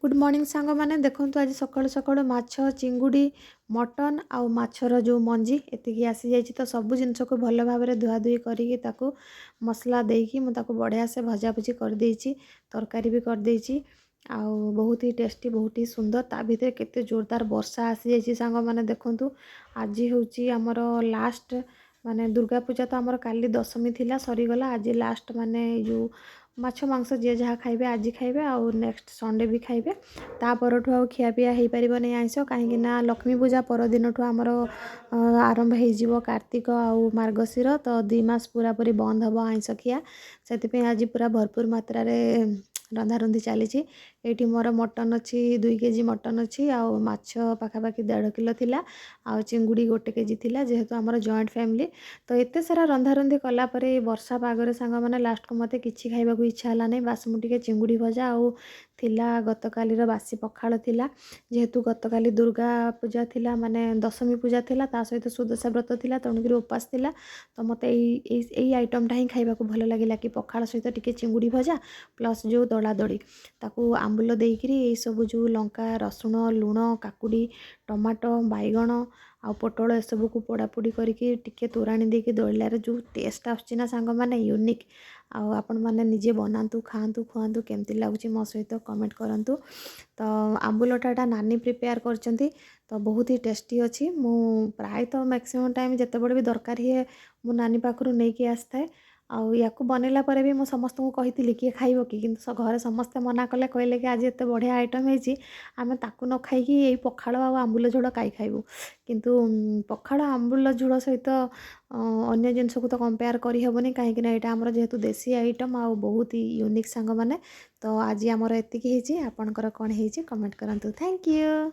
Good morning सांग मैंने देखो आज सकाळु सकाळु माछ चिंगुड़ी मटन आउ माछर जो मंजी एतिकी आसी जाइए तो सब जिनस को भल भाव में धुआ धुई करके मसला देकी मुझे बढ़िया से भजा भुजी कर देछि तरकारी भी कर देछि आउ बहुत ही टेस्टी बहुत ही सुंदर ता भीतर केते जोरदार वर्षा आसी जाइए सांग मैंने देखंतु आज हूँ आमर लास्ट माने दुर्गा पूजा तो आमर काली दशमी थिला सरीगला आज लास्ट माने जो माछ मांस जी जहाँ खाइबे आज खाइबे आउ नेक्स्ट संडे भी खाइबे ता परठू आउ खिया पिया हो पारिबनी आइंस कहीं लक्ष्मी पूजा पर दिन ठू आमर आरंभ हो कार्तिक आउ मार्गशीर तो 2 मास पूरा पूरी बंद हम आइंस खिया से आज पूरा भरपूर मात्रा रे रंधारंधी चली ये मोर मटन अच्छी 2 केजी मटन अच्छी आउ माछ पाखापाखि 1.5 किलो थिला आउ चिंगुड़ी 1 केजी थिला जेहेतु आमर जॉइंट फैमिली तो एते सारा रंधारंधी कलापर वर्षा पागरे सांग मैंने लास्ट को मत कि खाइबा इच्छा है नहीं बास मुझे चिंगुड़ी भजा आउ थिला गतकालीर बासी पखाड़ थिला जेहेतु गतकाली दुर्गा पूजा थिला माने दशमी पूजा थिला ता सहित सुदशा व्रत थिला तेणुकर उपास थिला तो मत यही आइटमटा ही खाइबा भल लगिला कि पखाड़ सहित टिके चिंगुड़ी भजा प्लस जो दड़ा दड़ी ताकू आंबुल देकरी ये सब जो लंका रसुण लुण काकुड़ी टमाटो बैगण आ पोटल एसबू को पोड़ापोड़ी करके टिके तोराणी देके दलियार जो टेस्ट आसना सांग मैंने यूनिक आपण मैंने निजे बनातु खातु खुआतु केमती लगुच मो सहित कमेंट करूँ तो आंबुलटा नानी प्रिपेयर करचंती तो बहुत ही टेस्टी अच्छी मु प्राय तो मैक्सिमम टाइम जिते बड़े भी दरकार हे मो नानी पाखु नहीं कि आसए आउ या बनैला पर भी मुझे समस्त को कही किए खाइब कि घरे समस्ते मना कले कहले कि आज एत बढ़िया आइटम है आम ताकू न खाई यही पखाड़ आ आंबुल झोल कई खाइबू किंतु पखाड़ आंबुल झोल सहित अन्य जिनस को तो कंपेयर करहबनी कहीं यहाँ आमर जेहेतु देसी आइटम आ बहुत ही यूनिक सांग मैंने तो आज आमर एतिकी आपणकर कौन है कमेंट करंतु थैंक यू।